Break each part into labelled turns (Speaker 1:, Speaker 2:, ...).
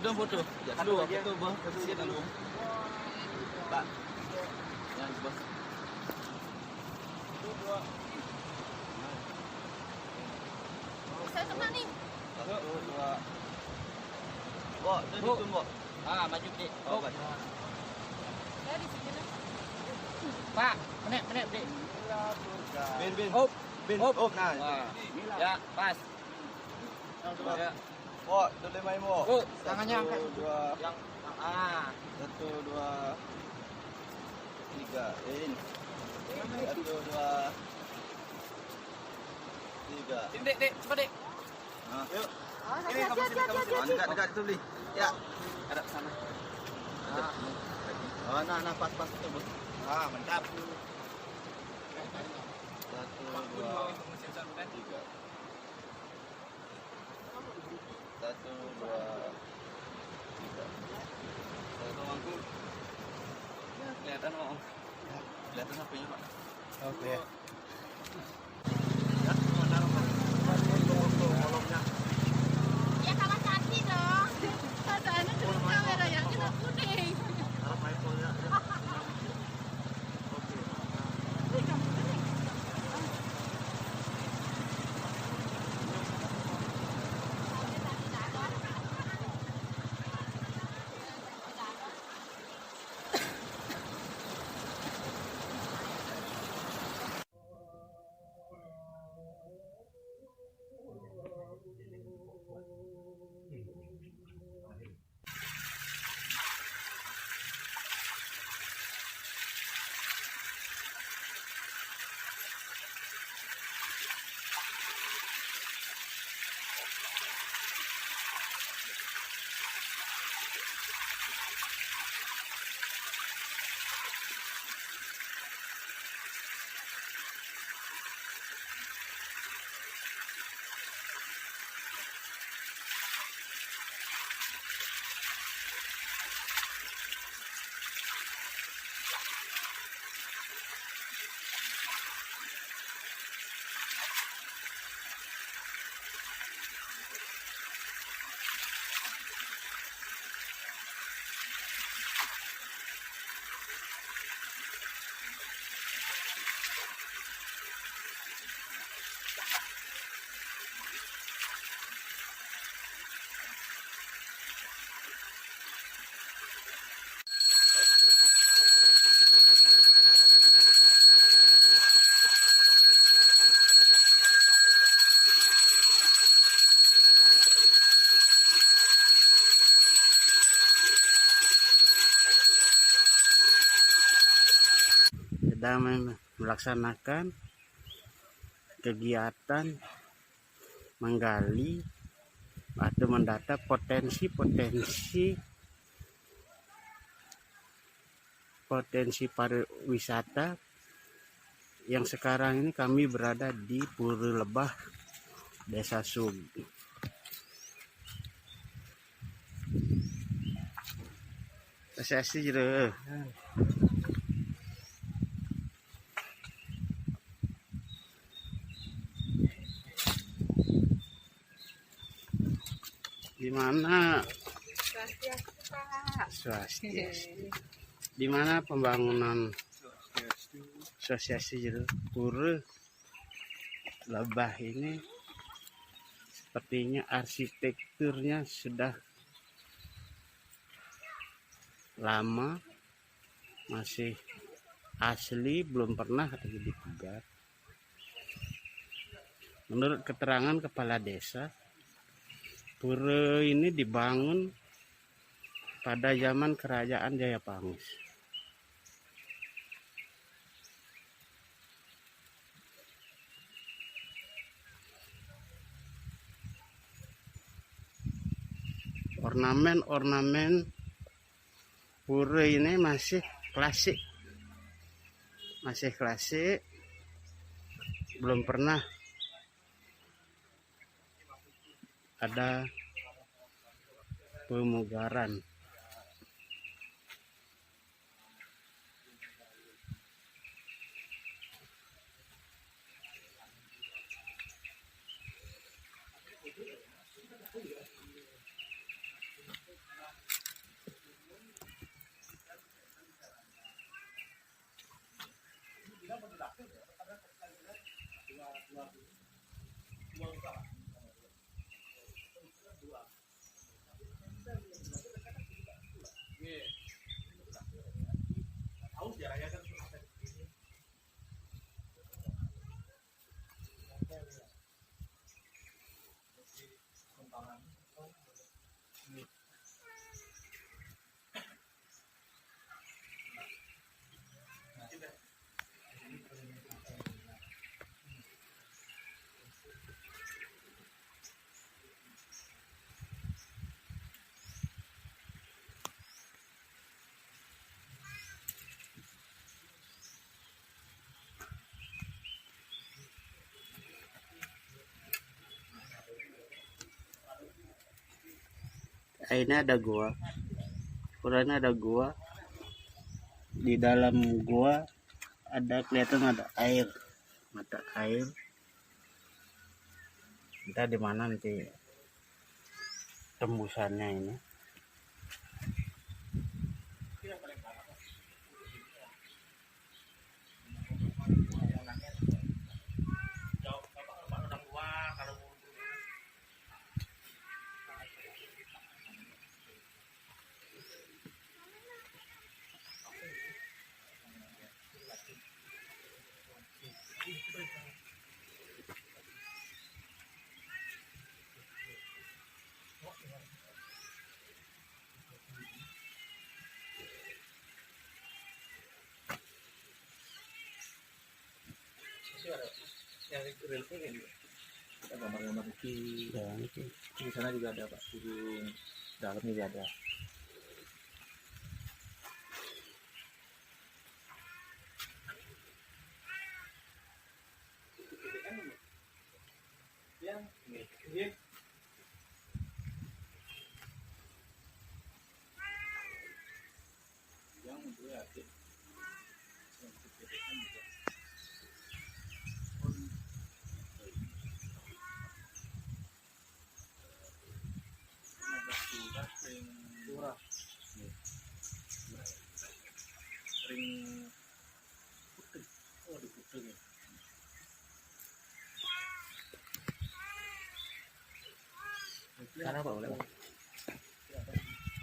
Speaker 1: Tudung foto. Ya,
Speaker 2: Satu aja.
Speaker 1: itu bos posisi tanggung. Pak. Yang bos.
Speaker 3: Saya senang nih.
Speaker 1: Satu, dua. Bok, itu hitung, Bok. Ah, maju, Dik. Oh, maju.
Speaker 3: Ya di sini lah.
Speaker 2: Pak, menek, Dik.
Speaker 1: Bin.
Speaker 2: Op.
Speaker 1: Bin.
Speaker 2: Op.
Speaker 1: Nah,
Speaker 2: Wah.
Speaker 1: ya, pas. Ya. Bok, tulis main, Bok.
Speaker 2: Oh, tangannya angkat.
Speaker 1: Satu, dua.
Speaker 2: Yang
Speaker 1: Satu, dua. Tiga. Satu, dua. Tiga.
Speaker 2: Dik, cepat, Dik.
Speaker 1: Nah, yuk.
Speaker 3: Oh, hati-hati.
Speaker 1: Dekat itu beli. Ya. Ada sana. Oh, nah, pas itu, Bos. Ah, mantap. Satu, dua, tiga. Satu, dua, tiga. Satu mangkuk. Ya, kelihatan, Om. Kelihatan HP-nya, Pak.
Speaker 2: Oke.
Speaker 1: Ya, kolomnya.
Speaker 3: Ya kalah cantik dong. Keadaannya cuma kamera yang kena kuning.
Speaker 1: Harap main folnya. Oke.
Speaker 3: Wih, kamu kuning.
Speaker 2: Sedang melaksanakan kegiatan menggali atau mendata potensi pariwisata yang sekarang ini kami berada di Pura Lebah, Desa Sug. Sesi jere. Di mana Swastiastu. Di mana pembangunan asosiasi Pura Lebah ini sepertinya arsitekturnya sudah lama, masih asli, belum pernah lagi digugat. Menurut keterangan kepala desa, pura ini dibangun pada zaman kerajaan Jayapangis. Ornamen pura ini masih klasik, belum pernah ada pemugaran. Ini ada gua, ukurannya ada gua. Di dalam gua ada kelihatan ada air, mata air. Entah di mana nanti tembusannya ini.
Speaker 1: Gambar-gambar di sana juga ada Pak, di dalam juga ada. Ring putih, oh di putih ya. Karena apa boleh?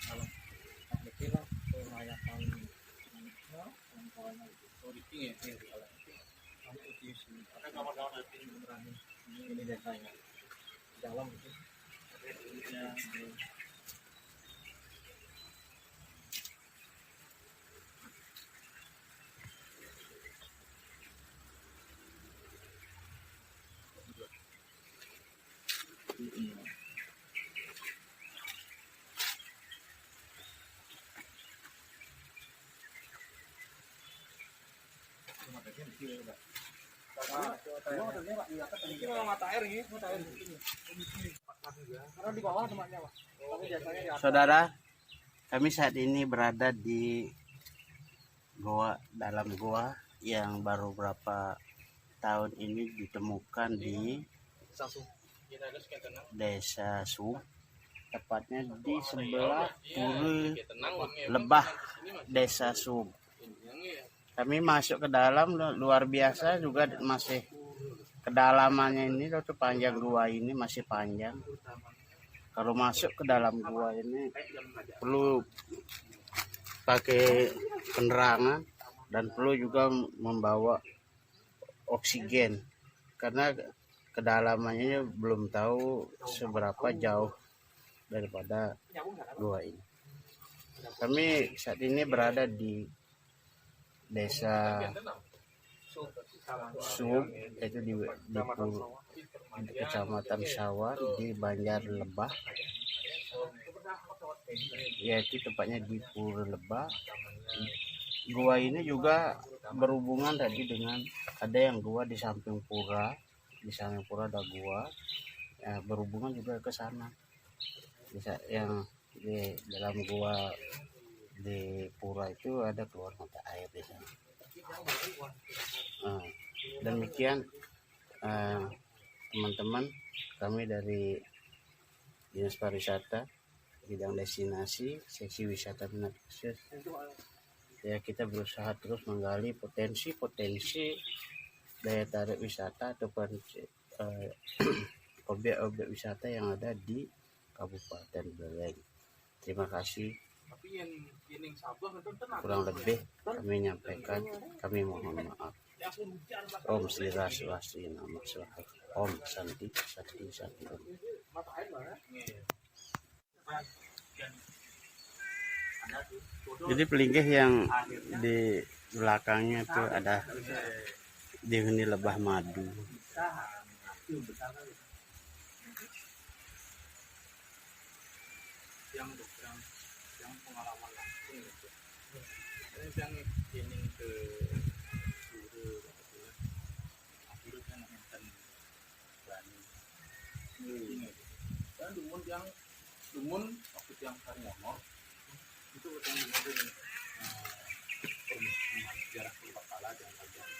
Speaker 1: Kalau kecil lah, merayakan oh di pinggir ya, kalau putih sini. Ada kawan-kawan nanti beneran ini desanya dalam itu. Ya.
Speaker 2: Saudara, kami saat ini berada di dalam gua yang baru berapa tahun ini ditemukan di Desa Sub, tepatnya di sebelah Pura Lebah Desa Sub. Kami masuk ke dalam, luar biasa juga, masih kedalamannya ini tuh panjang gua ini masih panjang. Kalau masuk ke dalam gua ini perlu pakai penerangan dan perlu juga membawa oksigen karena kedalamannya belum tahu seberapa jauh daripada gua ini. Kami saat ini berada di Desa Sub, yaitu di Kecamatan Sawar di Banjar Lebah, yaitu tepatnya di Pura Lebah. Gua ini juga berhubungan tadi dengan ada yang gua di samping pura, ada gua, ya, berhubungan juga ke sana. Bisa yang di dalam gua di pura itu ada keluar mata air di sana. Demikian teman-teman, kami dari Dinas Pariwisata bidang destinasi seksi wisata minat khusus, ya kita berusaha terus menggali potensi-potensi daya tarik wisata ataupun objek-objek wisata yang ada di Kabupaten Buleleng. Terima kasih. Kurang lebih kami menyampaikan, kami mohon maaf. Om Swastiastu Namo Swaha. Om Santi Sati Sati Om. Jadi pelinggih yang di belakangnya itu ada dihuni lebah madu.
Speaker 1: Yang pengalaman langsung gitu. Yang ini ke guru kan enten berani. Dan dumun waktu yang Karyono itu ketemu dengan permukiman sejarah Purbakala dan bagian.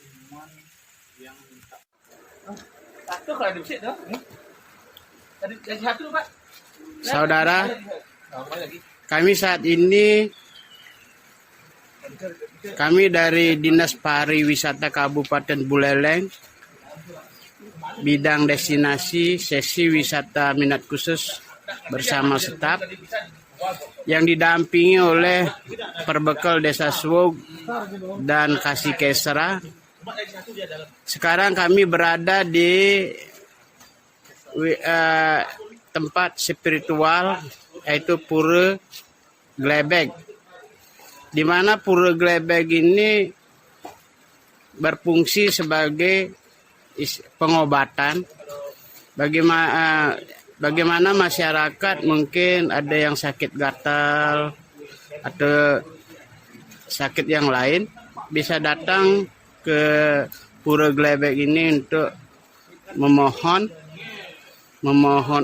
Speaker 1: Cuman yang minta satu kalau di sini dong. Tadi satu Pak.
Speaker 2: Saudara, kami saat ini dari Dinas Pariwisata Kabupaten Buleleng, bidang destinasi sesi wisata minat khusus bersama staf yang didampingi oleh Perbekal Desa Suwog dan Kasih Kesra. Sekarang kami berada di tempat spiritual yaitu Pura Glebeg, di mana Pura Glebeg ini berfungsi sebagai pengobatan. Bagaimana masyarakat mungkin ada yang sakit gatal atau sakit yang lain bisa datang ke Pura Glebeg ini untuk memohon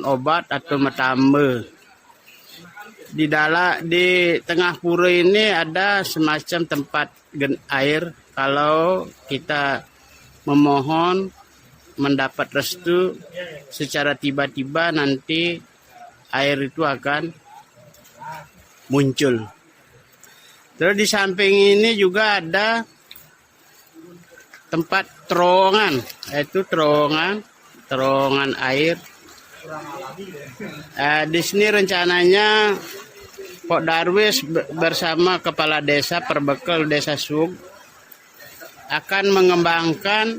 Speaker 2: obat atau metamba. Di tengah pura ini ada semacam tempat air. Kalau kita memohon mendapat restu secara tiba-tiba, nanti air itu akan muncul. Terus di samping ini juga ada tempat terowongan, yaitu terowongan air. Di sini rencananya Pok Darwis bersama Kepala Desa Perbekal Desa Suwog akan mengembangkan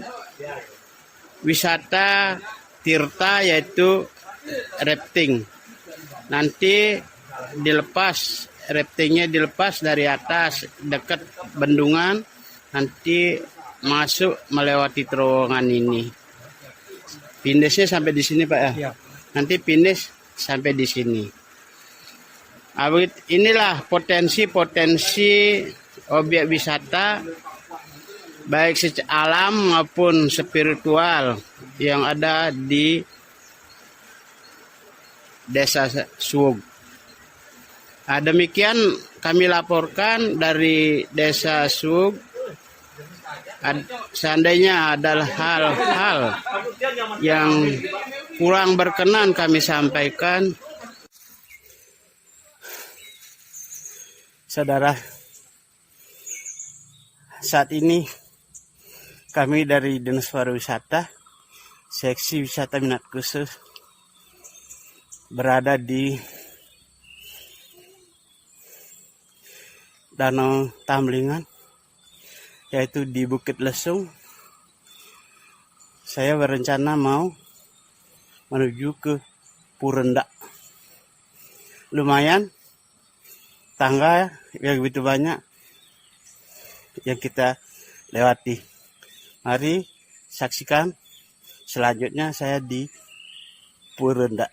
Speaker 2: wisata tirta yaitu rafting. Nanti raftingnya dilepas dari atas dekat bendungan, nanti masuk melewati terowongan ini. Finish-nya sampai di sini Pak ya?
Speaker 1: Iya.
Speaker 2: Nanti finish sampai di sini. Inilah potensi objek wisata baik secara alam maupun spiritual yang ada di Desa Suwog. Demikian kami laporkan dari Desa Suwog. Seandainya adalah hal-hal yang kurang berkenan kami sampaikan. Saudara, saat ini kami dari Dinas Pariwisata Seksi Wisata Minat Khusus berada di Danau Tamlingan, yaitu di Bukit Lesung. Saya berencana mau menuju ke Purenda. Lumayan tangga yang begitu banyak yang kita lewati. Mari saksikan selanjutnya saya di Purenda.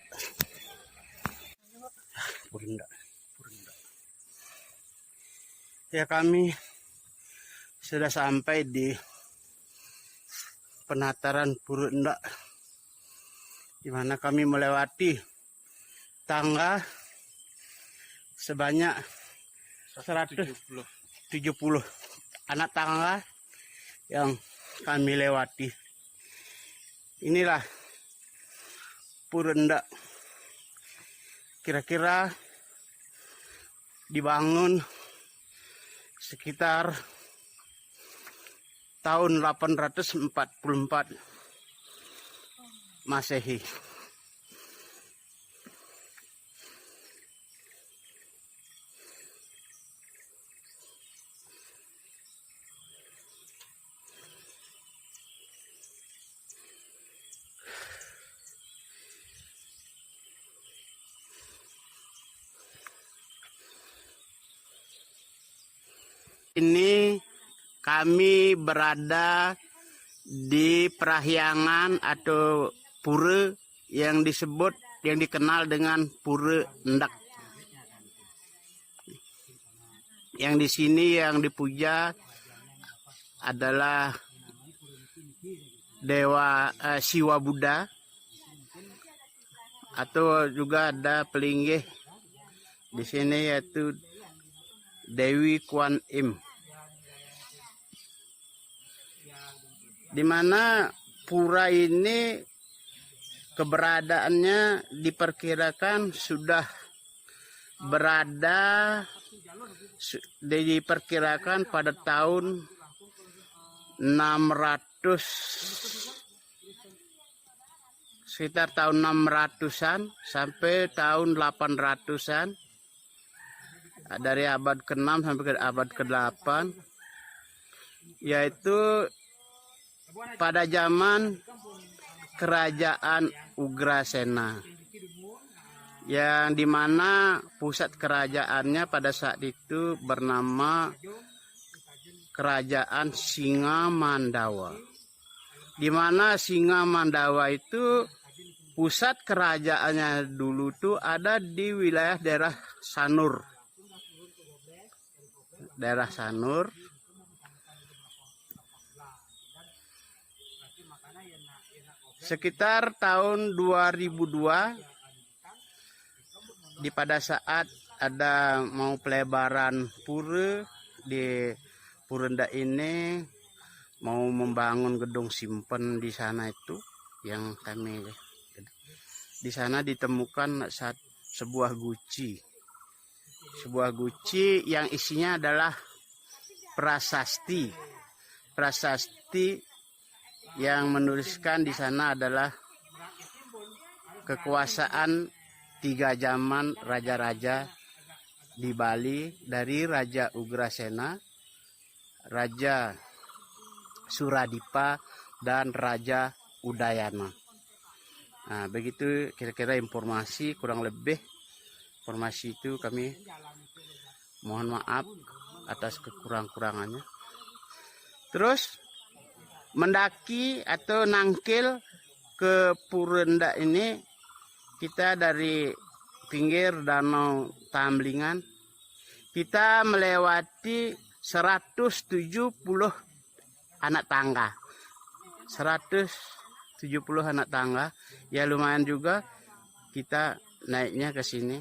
Speaker 2: Purenda. Ya, kami sudah sampai di penataran Purenda, di mana kami melewati tangga sebanyak 170 anak tangga yang kami lewati. Inilah Purenda. Kira-kira dibangun sekitar tahun 844 Masehi. Ini kami berada di perahyangan atau pura yang dikenal dengan Pura Ndak. Yang di sini yang dipuja adalah dewa Siwa Buddha, atau juga ada pelinggih di sini yaitu Dewi Kuan Im. Di mana pura ini keberadaannya diperkirakan sudah diperkirakan pada tahun 600, sekitar tahun 600-an sampai tahun 800-an, dari abad ke-6 sampai ke abad ke-8, yaitu pada zaman kerajaan Ugrasena, yang dimana pusat kerajaannya pada saat itu bernama Kerajaan Singa Mandawa. Di mana Singa Mandawa itu pusat kerajaannya dulu tuh ada di wilayah daerah Sanur. Daerah Sanur. Sekitar tahun 2002, pada saat ada mau pelebaran pura di Pura Ndak ini, mau membangun gedung simpen di sana itu, yang kami di sana ditemukan sebuah guci yang isinya adalah prasasti yang menuliskan di sana adalah kekuasaan 3 zaman raja-raja di Bali, dari Raja Ugrasena, Raja Suradipa, dan Raja Udayana. Nah, begitu kira-kira informasi, kurang lebih informasi itu. Kami mohon maaf atas kekurang-kurangannya. Terus mendaki atau nangkil ke Pura Ndak ini, kita dari pinggir Danau Tamblingan, kita melewati 170 anak tangga. 170 anak tangga, ya lumayan juga kita naiknya ke sini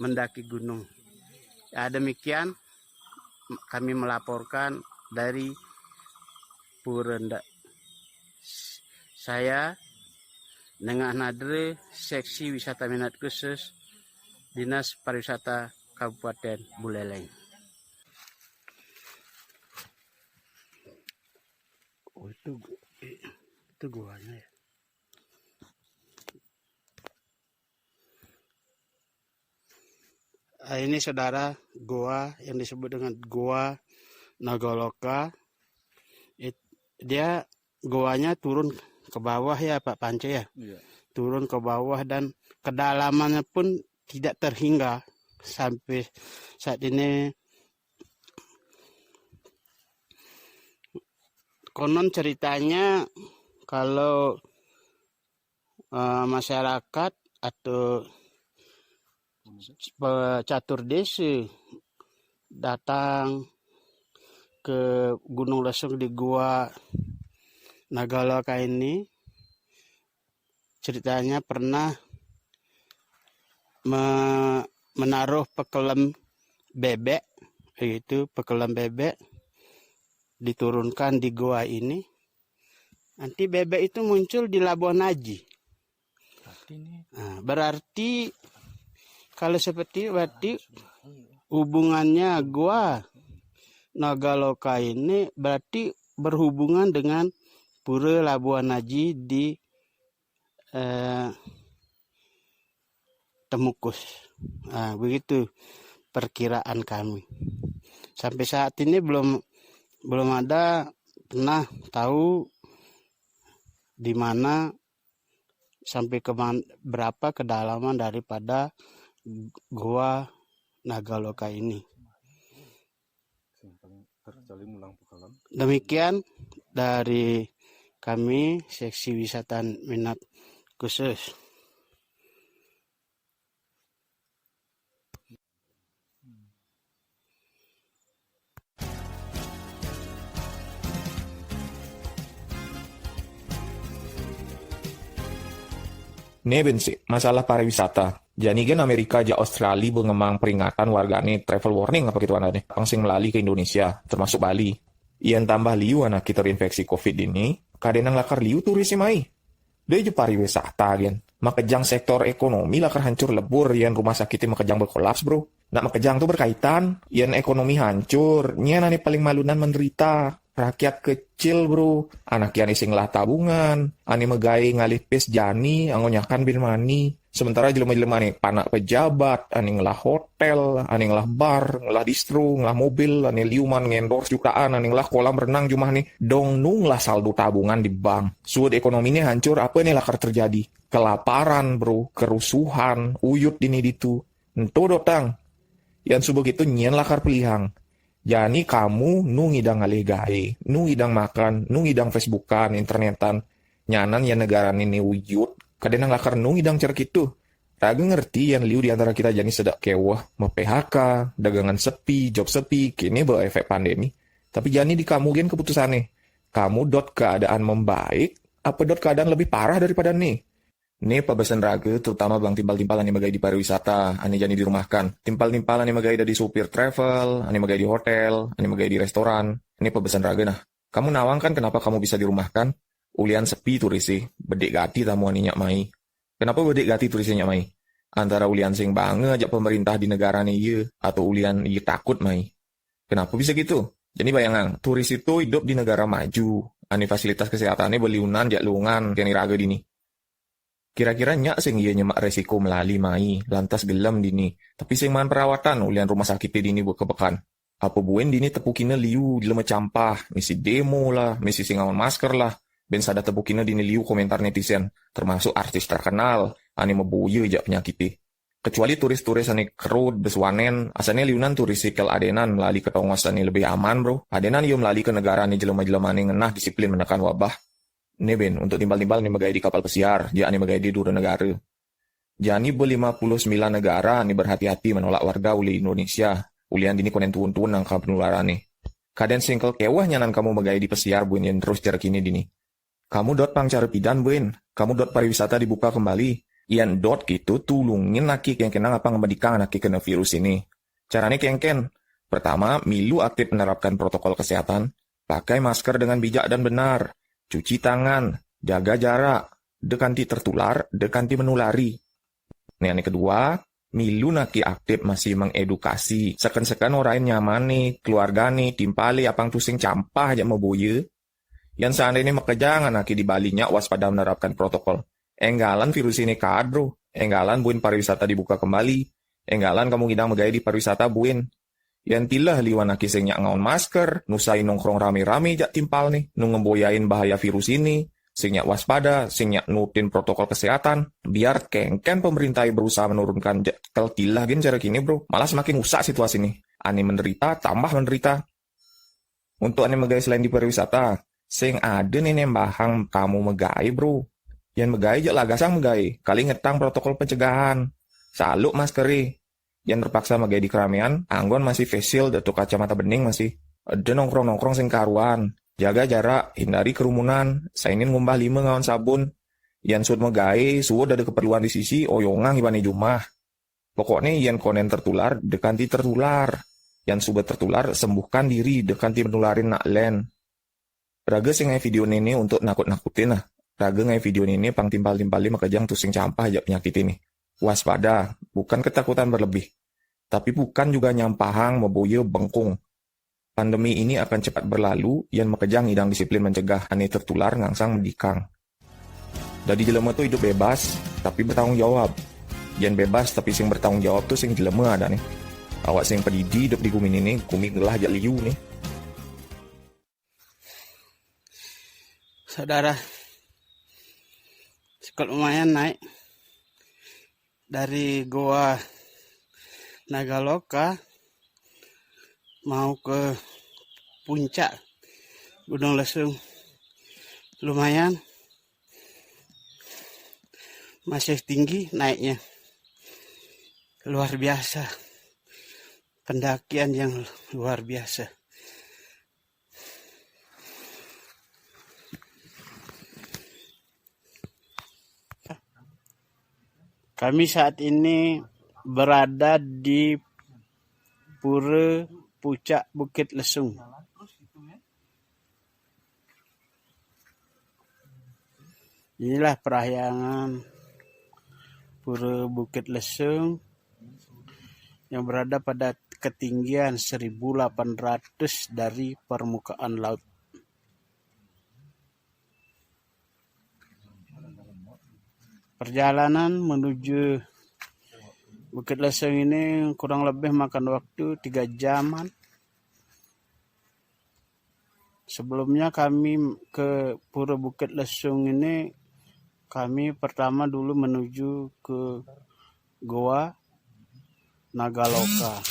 Speaker 2: mendaki gunung. Ya, demikian kami melaporkan dari Pura Ndak. Saya Nengah Nadre, Seksi Wisata Minat Khusus, Dinas Pariwisata Kabupaten Buleleng. Oh, itu guanya ya. Ini saudara, goa yang disebut dengan Goa Nagaloka. Dia goanya turun ke bawah ya Pak Pance ya. Iya. Turun ke bawah dan kedalamannya pun tidak terhingga sampai saat ini. Konon ceritanya kalau masyarakat atau pecatur desa datang ke Gunung Lesung di Gua Nagaloka ini, ceritanya pernah menaruh pekelem bebek, yaitu pekelem bebek diturunkan di gua ini. Nanti bebek itu muncul di Labuan Haji. Nah, berarti kalau seperti berarti hubungannya gua Nagaloka ini berarti berhubungan dengan Pura Labuan Haji di Temukus. Nah, begitu perkiraan kami. Sampai saat ini belum ada pernah tahu di mana sampai berapa kedalaman daripada gua Nagaloka ini. Demikian dari kami seksi wisata minat khusus.
Speaker 4: Nebensi, masalah pariwisata. Jadi kan Amerika aja Australia mengemang peringatan wargane travel warning apa gitu anaknya. Langsung melalui ke Indonesia, termasuk Bali. Iyan tambah liu anak kita terinfeksi COVID ini, kadenang lakar liu turis mai. Dia je pariwisata gen. Makejang sektor ekonomi lakar hancur lebur, iyan rumah sakitnya makejang berkolaps bro. Nak makejang tuh berkaitan, iyan ekonomi hancur, nyen ane paling malunan menderita. Rakyat kecil bro, anak yang sing lah tabungan, ane megai ngalih pes jani, angonyakan bil mani. Sementara jelema-jelema nih panak pejabat, ane ngelah hotel, ane ngelah bar, ngelah distro, ngelah mobil, ane liuman ngendorse jutaan, ane ngelah kolam renang cuma nih dong nung lah saldo tabungan di bank. Suud ekonominya hancur, apa nih lakar terjadi? Kelaparan bro, kerusuhan, uyut ini ditu. Entu dotang. Yang subuh gitu nyen lakar pelihang. Jadi kamu nung idang ngalegai, nung idang makan, nung idang Facebookan, internetan, nyanan ya negara ini wujud, kadang lakar nung idang cerk itu. Raga ngerti yang liu diantara kita jadi sedak kewah, PHK, dagangan sepi, job sepi, kini bawa efek pandemi. Tapi jadi di kamu gen keputusannya, kamu keadaan membaik, apa keadaan lebih parah daripada nih? Nih pebesan raga, terutama bang timpal-timpal ane magai di pariwisata, ane jani dirumahkan. Timpal-timpal ane magai dari supir travel, ane magai di hotel, ane magai di restoran. Ini pebesan raga nah. Kamu nawang kan kenapa kamu bisa dirumahkan? Ulian sepi turisi, bedek gati tamu ane nyak mai. Kenapa bedek gati turisi nyak mai? Antara ulian sing banget ajak pemerintah di negara nih ye, atau ulian ye takut mai. Kenapa bisa gitu? Jadi bayangan, turis itu hidup di negara maju, ane fasilitas kesehatannya beliunan jak lungan kini raga dini. Kira-kira nyak sing iya nyemak resiko melali mai, lantas gelam dini. Tapi sing man perawatan, ulian rumah sakit dini buat kebekan. Apa buen dini tepukina liu di lema campah, misi demo lah, misi singawan masker lah. Ben sada tepukina dini liu komentar netizen, termasuk artis terkenal, ane meboye jak penyakiti. Kecuali turis-turis ane kerut, beswanen, asalnya liunan turis sikel adenan melali ke tongasan lebih aman bro. Adenan iyo melali ke negara ane jelema-jelema ane ngenah disiplin menekan wabah. Neben, untuk timbal-timbal nih magai di kapal pesiar, dia nih magai di dua negara. Jani ber-59 negara nih berhati-hati menolak warga uli Indonesia. Ulian dini konen tuun-tuun angka penularan nih. Kaden singkel kewah nyanan kamu magai di pesiar buin yang terus jarak ini dini. Kamu dot pangcar pidan buin, kamu dot pariwisata dibuka kembali. Ian dot gitu tulungin laki yang kenang apa ngebedikang laki kena virus ini. Caranya kengken. Pertama, milu aktif menerapkan protokol kesehatan. Pakai masker dengan bijak dan benar. Cuci tangan, jaga jarak, dekanti tertular, dekanti menulari. Yang kedua, milu naki aktif masih mengedukasi. Seken-seken orang nyaman nih, keluarga nih, timpali apang tusing campah aja mau boye. Yang seandainya makejangan naki di Balinya waspada menerapkan protokol. Enggalan virus ini kadro, enggalan buin pariwisata dibuka kembali, enggalan kamu ngidang megaya di pariwisata buin. Yang tilah liwan aki sing nyak ngaon masker, nusai nongkrong rame-rame jak timpal nih, ngemboyain bahaya virus ini, sing nyak waspada, sing nyak nutin protokol kesehatan, biar kengken pemerintah berusaha menurunkan kalau tilah gin cara kini bro, malah semakin usah situasi nih. Ane menderita, tambah menderita. Untuk ane megai selain di pariwisata, sing ada nih nembahang kamu megai bro, yang megai jak lagasang megai, kali ngetang protokol pencegahan, saluk maskeri. Yang terpaksa magai di keramaian, anggon masih face shield atau kacamata bening masih. Ada nongkrong-nongkrong sing karuan. Jaga jarak, hindari kerumunan, sainin ngumbah 5 ngawan sabun. Yang sud magai, suud ada keperluan di sisi, oyongang ibani jumah. Pokoknya yang konen tertular, dekanti tertular. Yang sudah tertular, sembuhkan diri, dekanti menularin nak len. Raga sing ngai video ini untuk nakut-nakutin lah. Raga ngai video ini pang timpal-timpali makajang tusing campah aja penyakit ini. Waspada, bukan ketakutan berlebih. Tapi bukan juga nyampahang, meboye, bengkung. Pandemi ini akan cepat berlalu, yang makejang idang disiplin mencegah ane tertular ngangsang mendikang. Jadi jelema tuh hidup bebas, tapi bertanggung jawab. Yang bebas tapi sing bertanggung jawab tuh sing jelema ada nih. Awak sing pedidi hidup di bumi ini, kumi gelah jak liu nih.
Speaker 2: Saudara, cukup lumayan naik dari Goa Nagaloka mau ke puncak Gunung Lesung. Lumayan, masih tinggi naiknya, luar biasa, pendakian yang luar biasa. Kami saat ini berada di Pura Puncak Bukit Lesung. Inilah perahyangan Pura Bukit Lesung yang berada pada ketinggian 1.800 dari permukaan laut. Perjalanan menuju Bukit Lesung ini kurang lebih makan waktu 3 jaman. Sebelumnya kami ke Pura Bukit Lesung ini, kami pertama dulu menuju ke Goa Nagaloka.